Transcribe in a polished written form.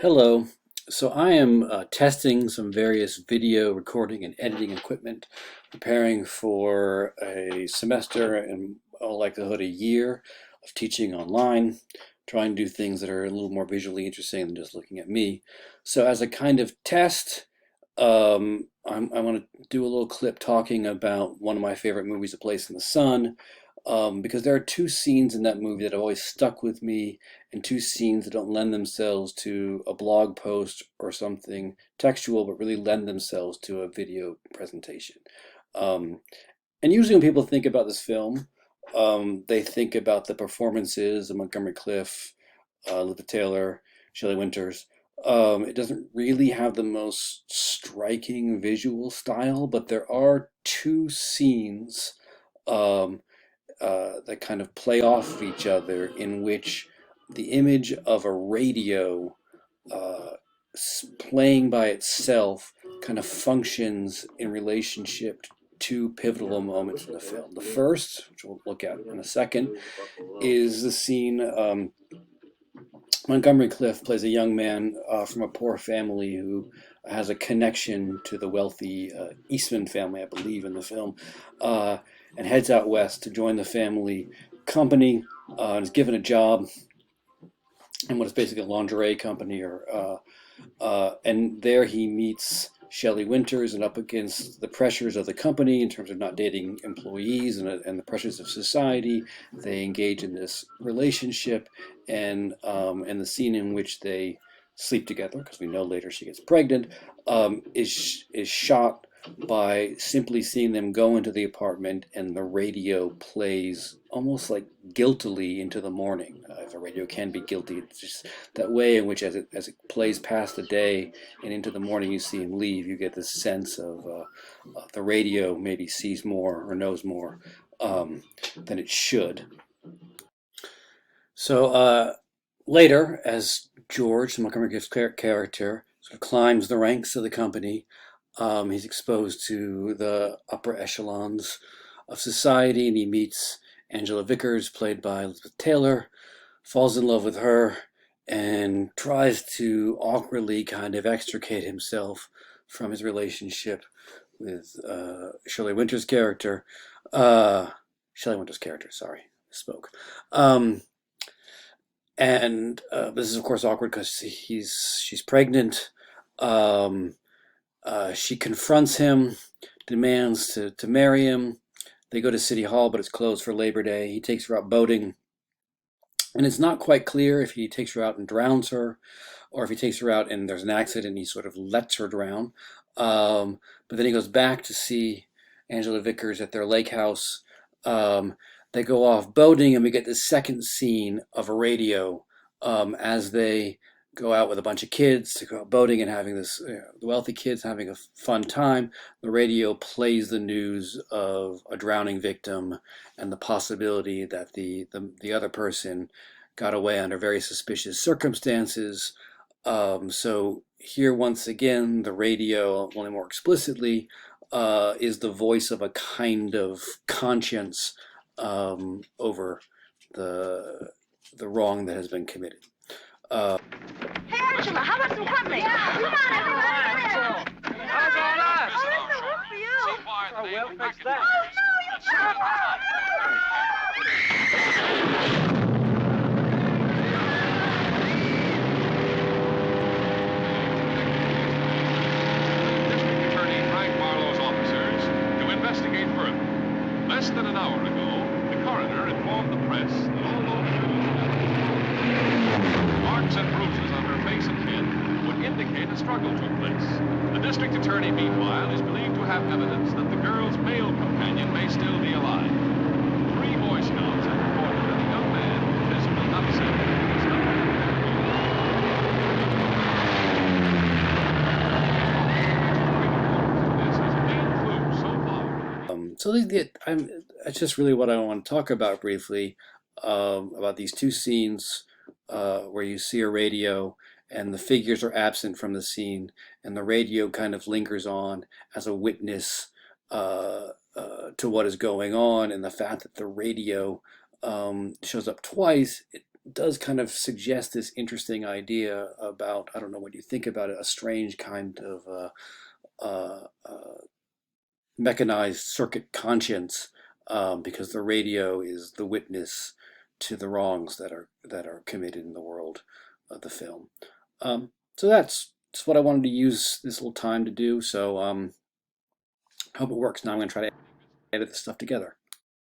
Hello. So I am testing some various video recording and editing equipment, preparing for a semester and all likelihood a year of teaching online, trying to do things that are a little more visually interesting than just looking at me. So as a kind of test, I want to do a little clip talking about one of my favorite movies, A Place in the Sun, because there are two scenes in that movie that have always stuck with me and two scenes that don't lend themselves to a blog post or something textual, but really lend themselves to a video presentation. Um, and usually when people think about this film, they think about the performances of Montgomery Clift, Elizabeth Taylor, Shelley Winters. It doesn't really have the most striking visual style, but there are two scenes um, that kind of play off of each other, in which the image of a radio uh, playing by itself kind of functions in relationship to two pivotal moments in the film. The first, which we'll look at in a second, is the scene. Montgomery Clift plays a young man from a poor family who has a connection to the wealthy Eastman family, I believe, in the film, uh, and heads out west to join the family company and is given a job in what is basically a lingerie company, and there he meets Shelley Winters, and up against the pressures of the company in terms of not dating employees and the pressures of society, they engage in this relationship, and the scene in which they sleep together, because we know later she gets pregnant, is shot by simply seeing them go into the apartment and the radio plays almost like guiltily into the morning. If a radio can be guilty, it's just that way in which as it plays past the day and into the morning you see him leave, you get this sense of the radio maybe sees more or knows more than it should. So later, as George, Montgomery Clift's character, sort of climbs the ranks of the company, he's exposed to the upper echelons of society, and he meets Angela Vickers, played by Elizabeth Taylor, falls in love with her, and tries to awkwardly kind of extricate himself from his relationship with Shelley Winters' character. Uh, Shelley Winters' character, sorry, spoke. And this is of course awkward because she's pregnant. Um, she confronts him, demands to marry him. They go to City Hall, but it's closed for Labor Day. He takes her out boating, and it's not quite clear if he takes her out and drowns her, or if he takes her out and there's an accident and he sort of lets her drown. But then he goes back to see Angela Vickers at their lake house. Um, they go off boating, and we get this second scene of a radio as they go out with a bunch of kids to go out boating and having this, the wealthy kids having a fun time. The radio plays the news of a drowning victim and the possibility that the other person got away under very suspicious circumstances. So here, once again, the radio, only more explicitly, is the voice of a kind of conscience over the the wrong that has been committed. Uh, Hey, Angela, how about some company? Yeah, come on, everyone. How's all that? Oh, there's no room for you. Oh, we'll fix that. Oh, no, you can't. District Attorney Frank Marlowe's officers to investigate further. Less than an hour ago, the coroner informed the press that although marks and bruises on her face and head would indicate a struggle took place, the district attorney, meanwhile, is believed to have evidence that the girl's male companion may still be alive. Three Boy Scouts have reported that a young man with physical upset is not so that's just really what I want to talk about briefly, about these two scenes where you see a radio and the figures are absent from the scene, and the radio kind of lingers on as a witness to what is going on, and the fact that the radio shows up twice, it does kind of suggest this interesting idea about, I don't know what you think about it, a strange kind of mechanized circuit conscience, because the radio is the witness to the wrongs that are committed in the world of the film. So that's what I wanted to use this little time to do. So hope it works. Now I'm going to try to edit this stuff together.